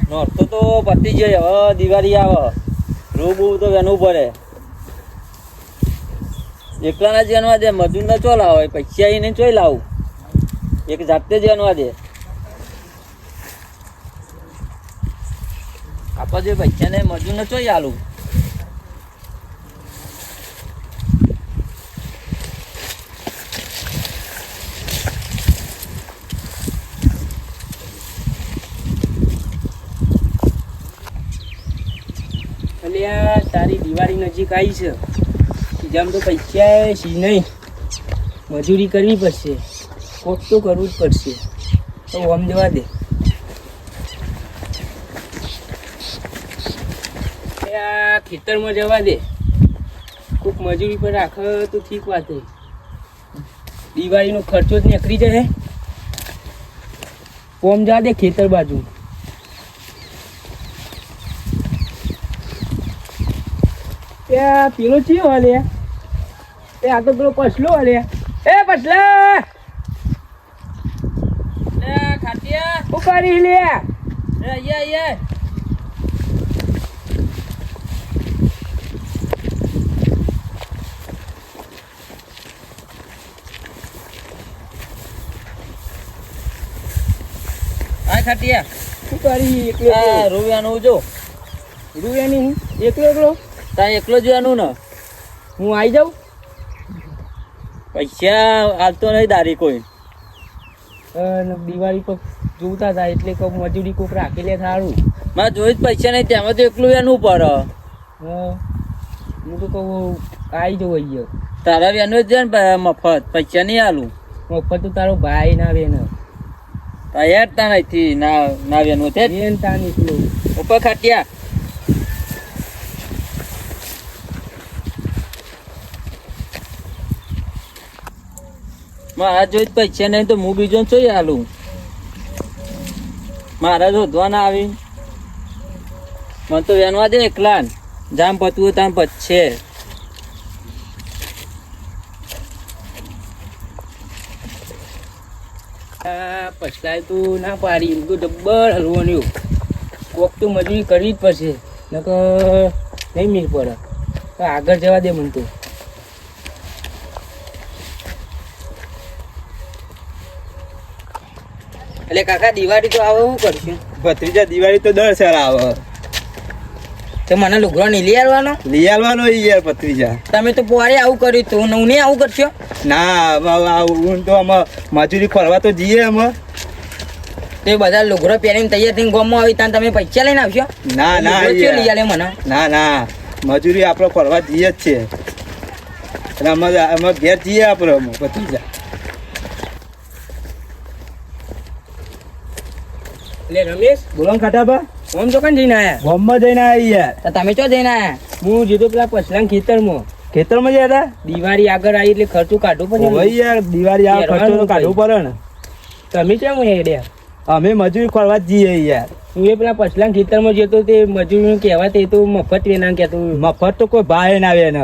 નોરતો તો પતી જાય. હવે દિવાળી આવે, રૂબુ તો વેનું પડે. એકલાના જ વેનવા દે, મજૂર ને ચો લાવે, પૈસા આવીને ચોઈ લાવું. એક જાતે જ વેનવા દે. આપા જો પૈસા ને મજૂર ને ચોઈ આલું. તારી દિવાળી નજીક આવી છે, જેમ તો પૈસા સી નહીં, મજૂરી કરવી પડશે, કોક તો કરવું જ પડશે. તો આમ જવા દે. આ ખેતરમાં જવા દે, કોક મજૂરી પર રાખે તો ઠીક વાત છે. દિવાળીનો ખર્ચો જ નીકળી જાય. ઓમ જવા દે ખેતર બાજુ. પેલો ચિયો હાલે? આ તો પેલો પછલો હાલે. પછલા ખાટિયા ઉપાડી લે. ખાટિયા ઉપાડી એકલો રૂપિયાનું જો. રૂપિયાની એકલો ત્યાં એકલો જોવાનું ને. હું આવી જાઉં. પૈસા હાલતો નહીં દારી કોઈ. દિવાળી પર જોતા હતા એટલે કોક મજૂરી કોક રાખી લે સારું. મારે જોઈ જ પૈસા નહીં, તેમાં તો એકલું એનું પડે. હું તો કહું આવી જાઉં અહીંયા. તારા વેનું જ ને મફત, પૈસા નહીં આલું. મફત તો તારો ભાઈ ના વેન યાર તા નથી ના વેનું છે તા નીકળું ઉપર ખાટિયા. મારા જોઈ જ પૈસા નહીં તો હું બીજો જોઈ આલું. મારા શોધવા ના આવી. મને તો વેનવા દે એકલા. જામ પતવું તામ પતશે. પછલાય તું ના પાડી, એમ તો જબ્બર હલવાનું. કોક તો મજૂરી કરવી જ પડશે, નકર નહીં મેળ પડે. આગળ જવા દે મને તો. એટલે કાકા દિવાળી તો આવે, શું કરશું? ભત્રીજા દિવાળી તો દર સાર આવે. તો મને લુગડો નહીં લઈ આવવાનો? લઈ આવવાનો યાર ભત્રીજા. તમે તો પોરે આવું કર્યું તું, હું નહીં આવું કરશો? ના હું તો આમાં મજૂરી ફરવા તો જઈએ અમે. તો બધા લુગડો પહેરીને તૈયાર થઈને ગામમાં આવી ત્યાં તમે પૈસા લઈને આવશો? ના લઈ આલે મને. ના મજૂરી આપણે ફરવા જઈએ જ છે. એટલે અમે ઘેર જઈએ આપણે ભત્રીજા. એટલે રમેશ બોલો ખાટાબા. ઓમ તો કઈ જઈને આયા? ગામમાં જઈને આવ્યા યાર. તમે ચો જઈને આયા? હું જીતો પેલા પછલા ખેતરમાં. ખેતરમાં ગયા હતા? દિવાળી આગળ આવી એટલે ખર્ચો કાઢવું પડે. ભાઈ યાર દિવાળી આ ખર્ચો તો કાઢવું પડે ને. તમે કેમ હેડ્યા? અમે મજૂરી ફરવા જ જઈએ યાર. હું એ પેલા પછલા ખેતરમાં જતો તે મજૂરી કહેવા તે તો મફત વેના કહેતો. મફત તો કોઈ ભાઈ ના આવે ને.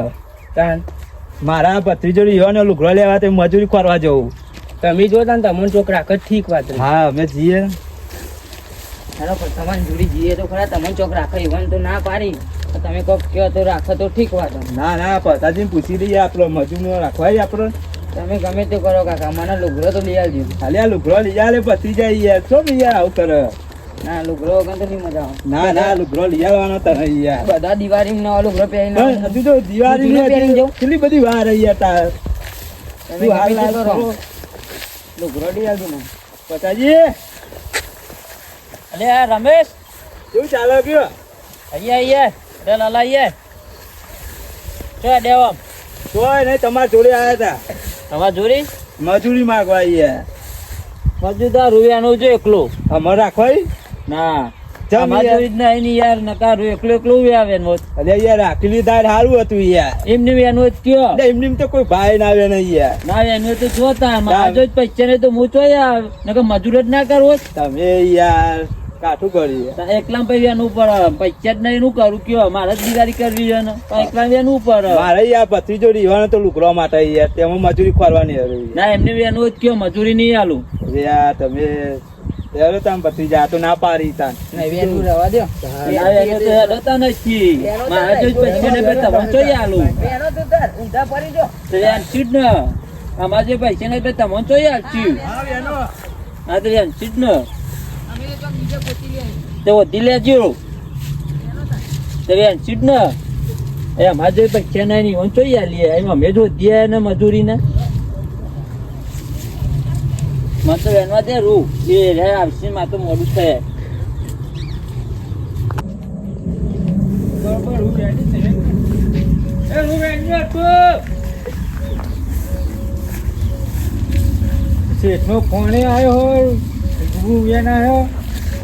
મારા ભત્રીજો ઈવાનો લુગડો લેવા તે મજૂરી કરવા જવું. તમે જોતા ને તમને ચોક રાખ જ ઠીક વાત. હા અમે જઈએ. તમારે જોડી જઈએ તો ખરા, તમને ચોક રાખો એવાનું તો ના પાડી. તમે કોક કહો તો રાખો તો ઠીક વાત. ના પતાજીને પૂછી લઈએ આપણે મજૂર રાખવાય આપણે. તમે ગમે તે કરો કાકા, મને લુગડો તો લઈ આવજો. ખાલી આ લુગડો લઈ આલે ભત્રીજા યાર. શું યાર આવું કરે? ના લુગડો વગર તો નહીં મજા આવે. ના લુગડો લઈ આવવાનો તને યાર. બધા દિવાળી નવા લુગડો પહેરીને હજુ તો દિવાળી પહેરીને જાઉં. કેટલી બધી વાર યાર તાર. તમે ગમે તે કરો, લુગડો લઈ આવજો મને. પતાજી અલે આ રમેશ શું ચાલે ગયો? અહીંયા અરે લાલા શું દેવા? કોઈ નહીં, તમારા જોડે આવ્યા હતા. તમારે જોડી મજૂરી માંગવા યાર. મજૂરદાર રૂપિયાનું જો એકલું અમારે રાખવાય ના. જમ યાર. નહીં યાર નકા એકલું આવે ને. અરે યાર રાખેલી દાળ સારું હતું યાર. એમને એનું જ કયો એમની તો કોઈ ભાઈ ના આવે નહીં યાર. ના એનું તો જોતા મારા જો પૈસા નહીં તો હું ચોયા નકર મજૂર જ ના કરવો. તમે યાર કાઠું કરી એકલા પછી એનું ઉપર પૈસા જ નહીં એનું કરું કયો મારે જ દિવાળી કરવી છે ને એકલા એનું ઉપર મારે યાર ભત્રીજો રીવાનો તો લુકડવા માટે યાર તેમાં મજૂરી ખોરવાની. ના એમને એનું જ કયો મજૂરી નહીં આલું. યાર તમે હેડો તાન ભત્રીજા આ તો ના પાડી તાન નહીં વેનું રવા દો ના, એને તો હેડતા નથી. મારા જોઈ પૈસા ને બે તમને ચોઈ આલું. વેનો તો તાર ઊંધા પડી જો તો યાર ને અમારે જે પૈસા ને બે તમને ચોઈ આલશું. હા તો યાર ને અમે તો બીજે ગોતી લઈ તે વધી લેજો. તો યાર ને એ અમારે જે પૈસા ને નહીં ચોઈ આલીએ. એમ અમે જો વધીએ ને મજૂરી ને મને તો વેનવા દે રૂ એ રે આવશે માં તો મોડું થાય. બરોબર હું રેડી છે એ હું વેન્યો તો શેઠનો ફોને આવ્યો હોય હું વેન આવ્યો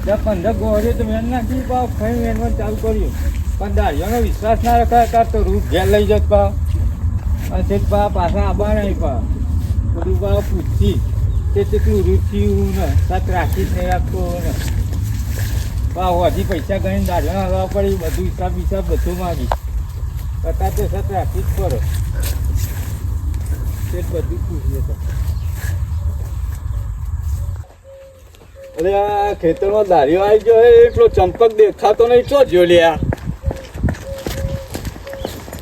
15 ગોળે તો વેન નાખી પાવ ખાઈ વેનવાનું ચાલુ કર્યું પણ દાળીઓનો વિશ્વાસ ના રખાય તો રૂપ ઘેર લઈ જત પાવ અને શેઠ પાછા આબા નહીં પાવ બધું પાવ પૂછી તે કેટલું રૂચ્યું ને સાત રાખી જ નહીં રાખતો ને ભાવ હજી પૈસા ગણીને દાઢા હવા પડી બધું હિસાબ બધું માગી કરતા તો સાત રાખી જ પડે તે બધું પૂછીએ તો અરે આ ખેતરમાં દારીઓ આવી ગયો હે એટલો ચંપક દેખાતો નહીં ચો જ્યો લ્યા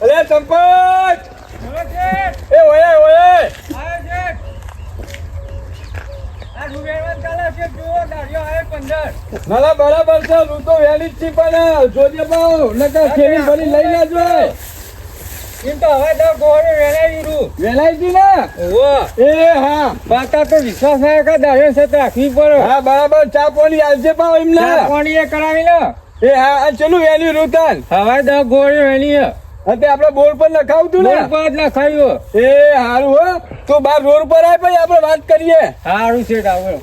અરે ચંપક એ ઓય ઓય ના બરાબર છે હું તો વહેલી જ છી પણ જોજે બાઉ નકર ખેલી ભરી લઈ લેજો એમ તો હવે તો ગોળે વેલાઈ રૂ વેલાઈ જી ને ઓ એ હા બાકા તો વિશ્વાસ આવે કે દાઢે સાથે રાખવી પડે હા બરાબર ચા પાણી આવશે બાઉ એમને પાણી એ કરાવી લો એ હા આ ચલું વેલી રૂતાન હવે તો ગોળે વેલી તે આપણે બોર્ડ પર લખાવતું ને બાદ લખાયું એ હારું હો તું બાર રોડ પર આય પછી આપણે વાત કરીએ સારું છે આવો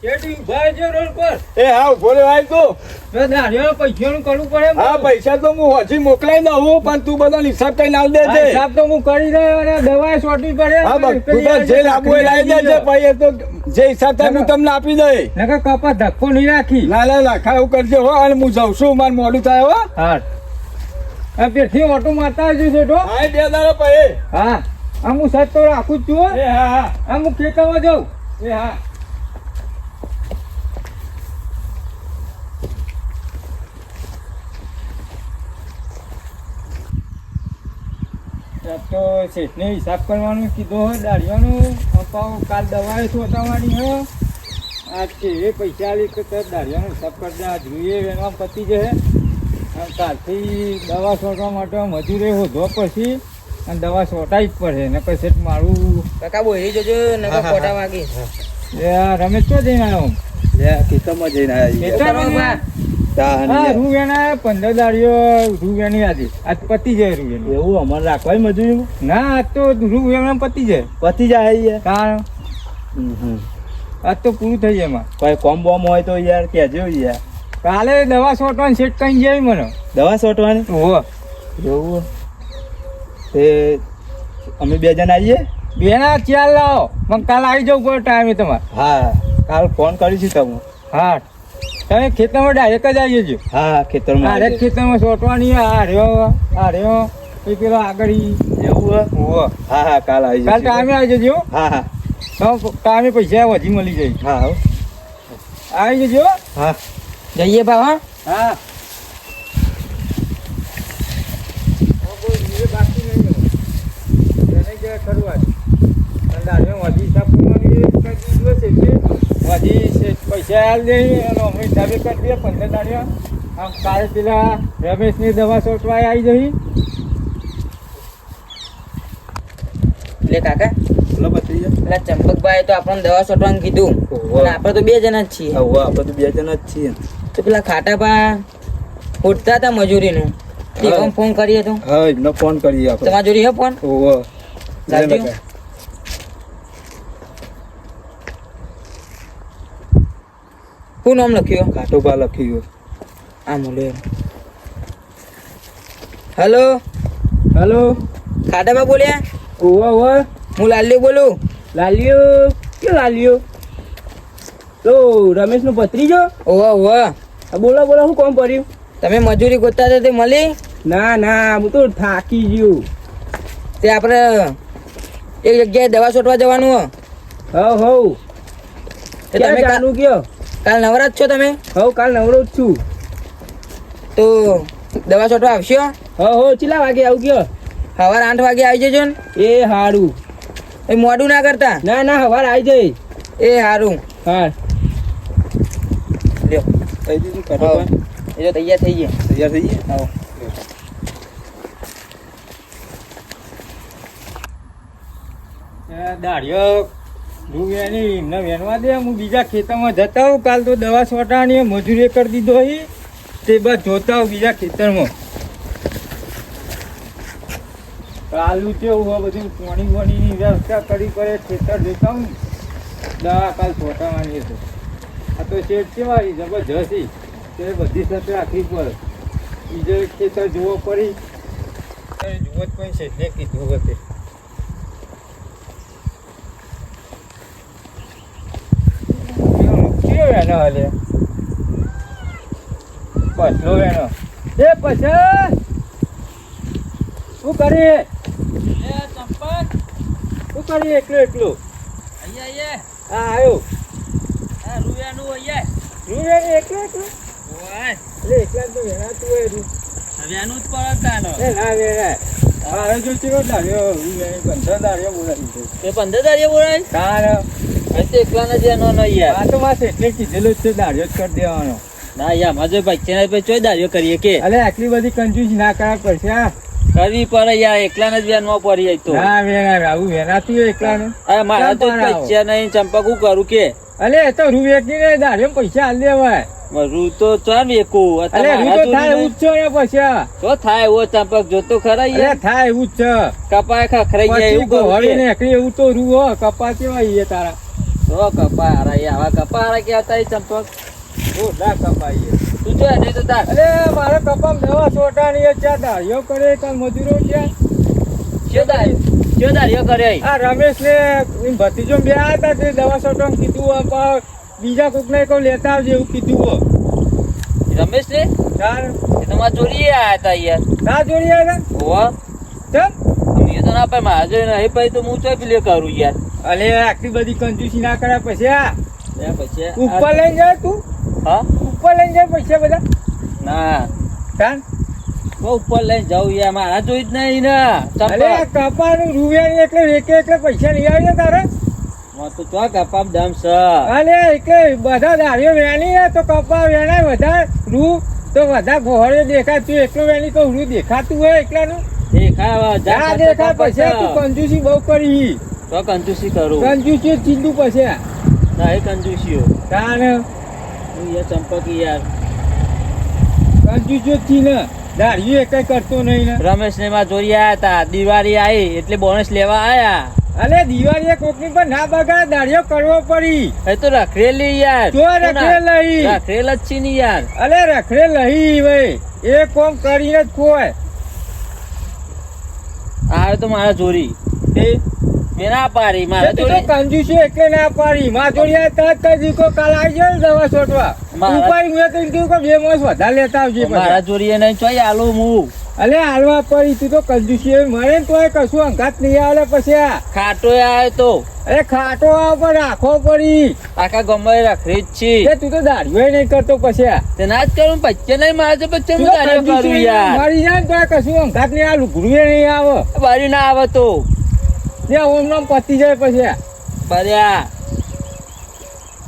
શેઠી ઉભા છે રોડ પર એ હા ઉભો રે ભાઈ તું મેં દાઢિયાનો પૈસાનું કરવું પડે હા પૈસા તો હું હજી મોકલાઈ દઉં પણ તું બધો હિસાબ કઈ નાલ દેજે હિસાબ તો હું કરી રહ્યો અને દવા સોટવી પડે હા બસ તું તો જે લાવવું એ લાવી દેજે પછી એ તો જે હિસાબ થાય હું તમને આપી દઈ નકર કપા ધક્કો નહીં રાખી ના ના લાખા એવું કરજે હો અને હું જાઉં છું મારે મોડું થાય હો હા આ પેઠી ઓટો મારતા આવજો શેઠો હા 2 દાડા પછી હા આ હું સત તો રાખું જ છું હો. એ હા હા આ હું ખેતરમાં જાઉં એ હા તો શેઠને હિસાબ કરવાનું કીધો હોય દાઢિયાનું અપાવ કાલ દવાએ સોટાવાની હોય આ છે એ પૈસા આલી તો દાઢિયાનો હિસાબ કરતા જોઈએ એના પતી જશે અને કાલથી દવા સોટવા માટે મજૂરે હોધવા પછી અને દવા સોટાઈ જ પડે ને પછી શેઠ મારું કાકા બોલી જજો નકર ખોટા વાગી. એ આ રમેશ ચો જઈને આવ્યો લે ખેતરમાં જઈને આવ્યા હા રૂ એના 15 દાડીઓ રૂ એની આજે આજ પતી જાય રૂ એની એવું અમારે રાખવાય મજૂરી ના આજ તો રૂ એના પતી જાય પતી જાય કારણ આજ તો પૂરું થઈ જાય એમાં કોઈ કોમ બોમ હોય તો યાર કેજો યાર કાલે દવા સોટવાની સેટ કઈ જાય મને દવા સોટવાની ઓહો એવું તે અમે 2 જણ આવીએ બેના ચાલ લાવો પણ કાલ આવી જાવ કોઈ ટાઈમે તમારે હા કાલ ફોન કરીશું તમે હા તમે ખેતરમાં ડાયરેક્ટ જ આવી જજો હા ખેતરમાં ડાયરેક્ટ ખેતરમાં સોટવાની આ રહ્યો પછી પેલો આગળ એવું ઓહો હા હા કાલ આવી કાલ ટાઈમે આવી જજો હા હા તો ટાઈમે પૈસા વધી મળી જાય હા આવી જજો હા જઈએ બા હા હા બાકી નહીં એને કે ખરું વાત વધી હિસાબ વધી પૈસા આલ દે અને અમે હિસાબે કરી દઈએ 15 દાડીઓ આમ કાલે પેલા રમેશની દવા સોટવા આવી જઈ એટલે કાકા બોલો બત્રીજા પેલા ચંપકભાઈ તો આપણને દવા સોટવાનું કીધું અને આપણે તો 2 જણા જ છીએ. હવે આપણે તો 2 જણ જ છીએ તો પેલા ખાટાપા ઉઠતા હતા મજૂરીનું હા. ફોન કરીએ તો હા એમને ફોન કરીએ આપણે તમારા જોડે હે ફોન ઓહો લાગ્યો? શું નામ લખ્યું કાટોબા લખ્યું આ મોલે હેલો હેલો ખાટાપા બોલ્યા ઓવા હું લાલ્યો બોલું. લાલ્યો કે લાલ્યો તો રમેશ નો ભત્રીજો ઓવા ઓવા બોલો બોલો શું કોમ પડ્યું તમે મજૂરી ગોતતા હતા તે મળી? ના ના હું તો થાકી ગયો તે આપણે એક જગ્યાએ દવા છોટવા જવાનું હો. હવ એ તમે ચાલુ કયો કાલ નવરા જ છો તમે? કાલ નવરો જ છું. તો દવા છોટવા આવશો? ચીલા વાગે આવું કયો? સવારે 8 વાગે આવી જજો ને. એ હારું. એ મોડું ના કરતા. ના સવાર આવી જાય. એ સારું. હા લ્યો થઈ દીધું હવ. એ તો તૈયાર થઈ ગયા. તૈયાર થઈ ગયા. હા. દાડિયો રૂપિયાની એમને વેણવા દે. હું બીજા ખેતરમાં જતા હોઉં. કાલ તો દવા છોટાની મજૂરી કરી દીધો અહીં. તે બસ જોતા હોઉં બીજા ખેતરમાં. કાલું કેવું હોય બધું પાણી વ્યવસ્થા કરી કરે ખેતર જોતા હું દવા કાલ છોટાવાની હતી. આ તો શેઠ કેવાય જબરજસ્ત તે બધી સાથે રાખવી પડે. બીજો ખેતર જોવો પડી જુઓ જ કોઈ શેઠને કીધું વખતે. કયો વેનો હાલે? પછલો વેનો. એ પછી શું કરી? શું કરી એકલું? હા આવ્યો. રૂપિયાની એકલું? એટલે એકલા તો વેણાતું હોય રૂ. એ ના વેણાય. મારે જો ચેવો દાડ્યો રૂપિયાની 15 દાડ્યો બોલાવી દીધો. એ 15 દાડિયા બોલાય તાર તો એકલા નથી એનો ન યાર. આ તો મારે એટલે કીધેલું જ છે દાડ્યો જ કરી દેવાનો. ના યાર મારે પૈસા પછી ચોય દાડિયો કરીએ કે અલે આટલી બધી કંજૂસી ના કરવા પડશે. આ કરવી પડે યાર. એકલા જ વેનમાં પડી જાય તો. ના વેણાય આવું વેણાતું હોય એકલા ને. અરે મારા તો પૈસા નહીં ચંપક હું કરું કે અલે એ તો રૂ વેચીને દાડ્યો પૈસા હાલ દેવાય. રૂ તો ચાર વેકું. અલે રૂ તો થાય એવું જ છે ને પછી. તો થાય એવો ચંપક જોતો ખરા અલે યાર. થાય એવું જ છે. કપાય ખખરાઈ જાય પછી એવું કરું ગોળી કે. ને એકલી એવું તો રૂ હો કપા કેવા ઈ તારા. તો કપાય હારા યાર. આવા કપા હારા કે હતા એ ચંપક. ઓ ના કપાઈએ. તું જો નહીં તો તાર. અલે મારે કપામ દવા છોટાની એ ચા દાળીઓ કરે કાલ મજૂરો ત્યાં. કયો દાડિયો કરે આ રમેશ ને ભતીજો બે હતા તે દવા છોટવાનું કીધું બીજા કોક ને કોઈ લેતા આવજે એવું કીધું હો. રમેશ ને ચાલ એ તો મારા ચોરી આયા હતા યાર. ના જોડી આવ્યા હોવા ચલ. એ તો ના પાય મારા જોઈ નહીં પછી તો હું ચોય પેલે કરું યાર. અલે આટલી બધી કંજૂસી ના કર્યા પછી આ પછી ઉપર લઈને જાય તું. હા ઉપર લઈને જાય પૈસા બધા. ના ચાલ બહુ ઉપર લઈને જાઉં યાર. મારા જોઈ જ નહીં ને અલે ચંપક. કપાનું રૂપિયા એટલે એટલે પૈસા નહીં આવ્યા તારે. તો ચો કપામ દમ છે. અલે એટલે બધા દાળીઓ વેણી તો કપા વેણાય વધારે રૂ તો વધારે ગોળે દેખાય. તું એકલો વેણી તો રૂ દેખાતું હોય એકલાનું. દેખાવા ના દેખાય પછી તું કંજૂસી બહુ કરી. તો કંજૂસી કરું. કંજૂસી ચીંદું પછી ના એ કંજૂસીઓ તાને હું યાર ચંપક યાર. કંજૂસી ચીને દાળીઓ એક કરતો નહીં ને. રમેશ ને માં જોઈ આયા હતા. દિવાળી આવી એટલે બોનસ લેવા આયા. અલે દિવાળીએ કોકની પર ના બગાડ દાળીઓ કરવો પડી. એ તો રખડેલી યાર. જો રખડેલ નહીં. રખડેલ જ છે ને યાર. અલે રખડે લઈ ભાઈ એ કોમ કરીને જ ખોય. આ તો મારા ચોરી. મેં ના પાડી મારા તું તો ચોરી. કંજૂસી એટલે ના પાડી. માજોડિયા તરત જ ઈકો કાલ આવી જાય ને દવા છોટવા. મારા- ઉપાય મેં તો કીધું કે 2 માસ વધારે લેતા આવજે પછી. મારા ચોરીએ નહીં ચોય આલું હું. અલે હાલવા પડી. તું તો કંજૂસી એવી મળે ને તોય કશું અંગાત નહીં આવે પછી આ. ખાટો આવ્યો તો અરે ખાટો આવ પર રાખવો પડી. આખા ગમે રખડી જ છે. તે તું તો દાઢીઓ નહીં કરતો પછી આ. તે ના જ કરું પચ્ચે નહીં મારે તો પચ્ચે તું હું તો તારે કરું કંજૂસી યાર. મરી જાય ને તોય કશું અંગાત નહીં આવે. લુગડું નહીં આવે. બારી ના આવે તો ને ઓમ નામ પતી જાય પછી આ. બર્યા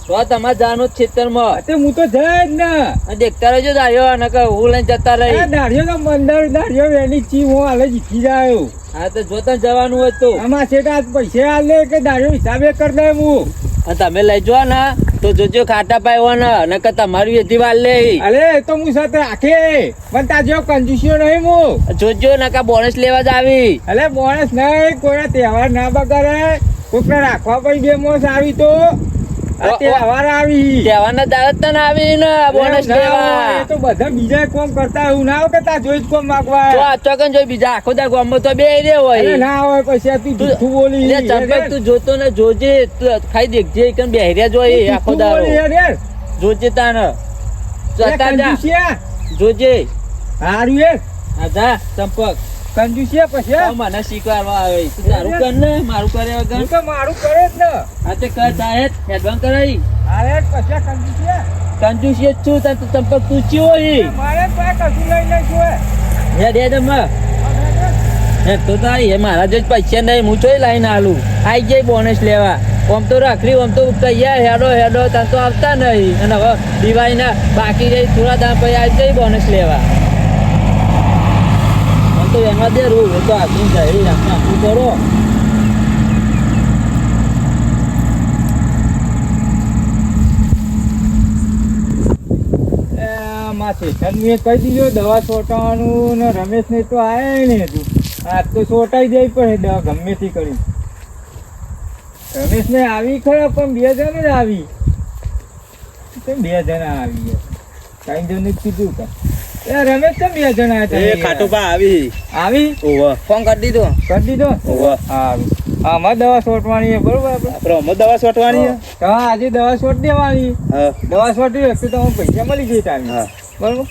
તો તમારે જાનું જ ખેતરમાં. તે હું તો જાય જ ને. અને દેખતા રહેજો દાયો નકર હું લઈને જતા રહી. આ દાઢીઓ તો મંદર દાઢીઓ વેની ચી હું હાલે જીતી જાય. હા તો જોતા જવાનું હોય તો. આમાં છે પૈસા હાલે કે દાઢીઓ હિસાબે કરી દે હું. અને તમે લઈ જો ને તો જોજો ખાટા પાયો ને નકર તમારી વેધી વાર લે. અરે એ તો હું સાથે રાખે પણ તાર જેવો કંજૂસીઓ નહીં હું. જોજો નકર બોનસ લેવા જ આવી. અલે બોનસ નહીં કોઈ તહેવાર ના બગાડે. કોકને રાખવા પડી 2 માસ આવી તો આ તહેવાર આવી. તહેવારના દાડત તને આવી ને બોનસ ના હોય, લેવા. એ તો બધા બીજા કોમ કરતા એવું ના હોય કે તાર જોઈ જ કોમ તો માગવા. આ ચોકન જોઈ બીજા આખો દા ગામમાં તો બે રે અરે હોય. ના હોય પછી આ તું જૂઠું બોલી. એટલે ચંપક તું જોતો ને જોજે. તું ખાઈ દેખજે એકદમ બેહર્યા જોઈ આખો જૂઠું દાડો. બોલી યાર. જોજે તાને જતા જા કંજૂસિયા. જોજે. હારું યાર. હા જા ચંપક. કંજુસિયા પછી તો મને શીખવાડવા આવે તું તારું કર ને મારું કરે વગર હું તો મારું કરે જ ને આ તે કર સાહેબ હેડવાન કરાઈ અરે પછી કંજુસિયા કંજુસી જ છું તાર ચંપક તું ચીવો ઈ મારે તો આ કશું લઈ લઈ જોયે હેડ હેડ માં હે તો તારી હે મારા જો પૈસા નહીં હું ચોય લાઈને આલું આઈ જાય બોનસ લેવા આમ તો રાખડી આમ તો તૈયાર હેડો હેડો તાર તો આવતા નહીં અને હવે દિવાળીના બાકી રહી થોડા દામ પછી આવી જાય બોનસ લેવા આમ તો એમાં દે રૂ એ તો આખું જાય આખું કરો મેં કહી દીધો દવા છોટાવાનું ને રમેશ ને તો આયા નહીં હતું આજ તો છોટાઈ જાય પણ દવા ગમે તે કરી રમેશ ને આવી ખરા પણ 2 જણ જ આવી 2 જણા આવી 3 જણ કીધું કા રમેશ તો 2 જણા હતા ખાટુપા આવી આવી ફોન કરી દીધો સારું આમાં દવા છોટવાની છે બરોબર આપણે દવા છોટવાની હા આજે દવા છોટ દેવાની દવા છોટી વખતે તમને પૈસા મળી જાય ટાઈમ બરોબર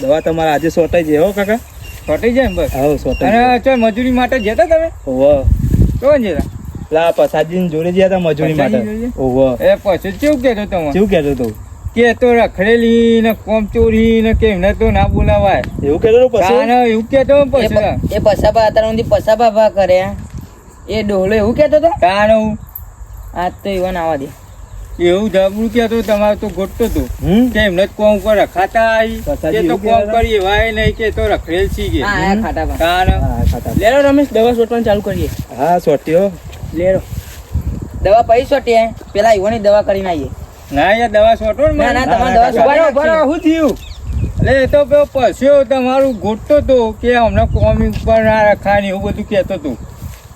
દવા તમારે આજે છોટાઈ જાય હો કાકા છોટી જાય ને બસ હા છોટાઈ અને ચાલ મજૂરી માટે જતા તમે કોણ જતા લા પસાજીન જોડે ગયા હતા મજૂરી માટે એ પછી કેવું કહેતો તમે શું કહેતો તું કે તો રખડેલી ને કોમ ચોરી ને કે એમને તો ના બોલાવાય એવું કહેતો પછી એવું કહેતો પછી એ પસાબા અત્યાર સુધી પસાબા ભા કર્યા એ ડોહલો એવું કહેતો હતો કાનું આજ તો ઈવન આવા દે એવું જબરું કહેતો તમારે તો ગોટતો તો કે એમને કોમ ઉપર રખાતા આવી કે તો કોમ કરી વાય નહીં કે તો રખડેલ સી કે હા આ ખાટા ભા કાન લેરો રમેશ દવા છોટવાનું ચાલુ કરીએ હા છોટ્યો લેરો દવા પૈ છોટીએ પેલા ઈવોની દવા કરીને આવીએ ના યાર દવા છોટો ને ના ના તમારે દવા બરો બરો શું થયું એટલે એ તો પેલો પસ્યો તમારું ગોટતો તો કે હમણાં કોમ ઉપર ના રખાય એવું બધું કહેતો હતો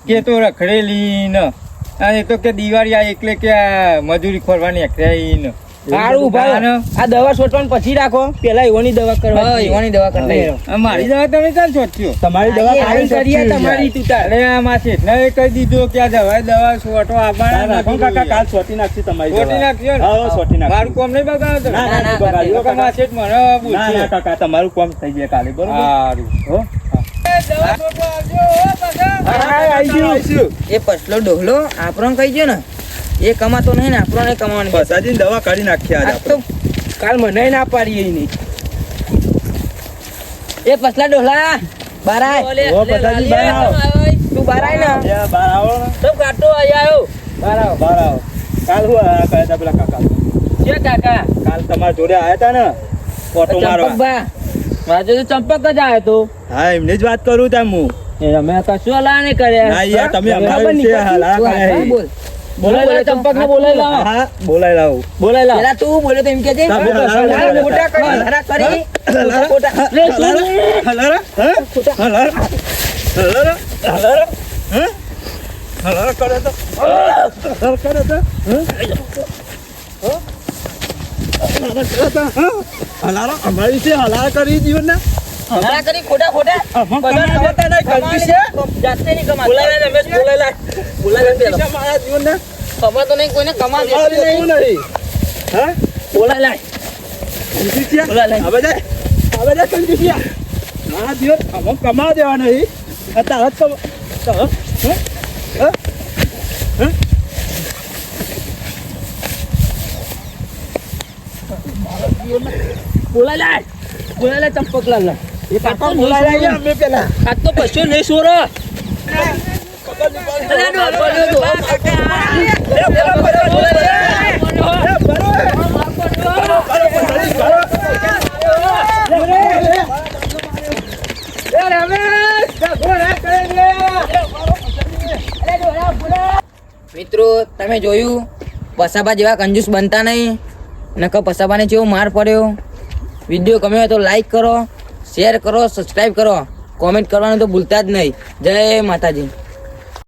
કે તો રખડેલી ને અને તો કે દિવાળી આ એટલે કે મજૂરી ખોરવાની એકરાઈ ને સારું ભાઈ આ દવા છોટવાનું પછી રાખો પેલા ઈવોની દવા કરવા ઈવોની દવા કરી લઈએ મારી દવા તમે ક્યાં છોટ્યો તમારી દવા કરીએ તમારી તુતાર અરે આમાં છે ને કહી દીધું કે આ દવા છોટો આવવાના કાકા કાલ છોટી નાખશે તમારી છોટી નાખજો ને હા છોટી નાખશે મારું કોમ નહીં બગાડતો ના ના બગાડ્યો કાકા છે મને ના ના કાકા તમારું કામ થઈ જાય કાલે બરોબર સારું હો દવા છોટો આવજો હો પાછા એ પસલો ડોહલો આપણો કહી ગયો ને એ કમાતો નહીં ને આપણને કમાવાની પસાજીન દવા કાઢી નાખી આજ તો કાલ મને ના પાડી નહીં એ પસલા ડોહલા બારાય ઓ પસાજી બહાર આવો તું બારાય ને બહાર આવો ને તો કાટો આઈ આવ્યો બહાર આવો કાલ હું આ કહ્યા હતા પેલા કાકા છે કાકા કાલ તમારા જોડે આયા હતા ને ફોટો મારવા ચંપકબા મારે તો ચંપક જ આવ્યો તો હા એમને જ વાત કરું તા હું અમે કશું હલા નહીં કર્યા ના યાર તમે અમારા વિશે હલા કર્યા બોલ બોલાય ચંપક ને બોલાય લાવ હા બોલાય લાવ પેલા તું બોલે તો એમ કે છે મોટા કરી હરા કરી મોટા હલારા હા હલારા હલારા હલારા હા હલારા કરે તો હલારા કરે તો હલારા અમારી વિશે હલારા કરી જીવન ના હરા કરી ખોટા ખોટા બધા જતા નહીં કરતી છે જાતે નહીં કમા બોલાય રમેશ બોલાય પેલા મારા જીવન ના ખબર તો નહીં કોઈને કમા દે નહીં હા બોલાય લાય કંજુસિયા હવે જાય કંજુસિયા મારા જીવન અમુક કમાવા દેવા નહીં તારા તો બોલાય લાય ચંપક લાલ એ કાકા બોલાય અમે પેલા આ તો પછો નહીં સોરો મિત્રો તમે જોયું પસાબા જેવા કંજૂસ બનતા નહીં નકર પસાબાને જેવો માર પડ્યો વિડીયો ગમ્યો હોય તો લાઈક કરો શેર કરો સબસ્ક્રાઈબ કરો કોમેન્ટ કરવાનું તો ભૂલતા જ નહીં જય માતાજી.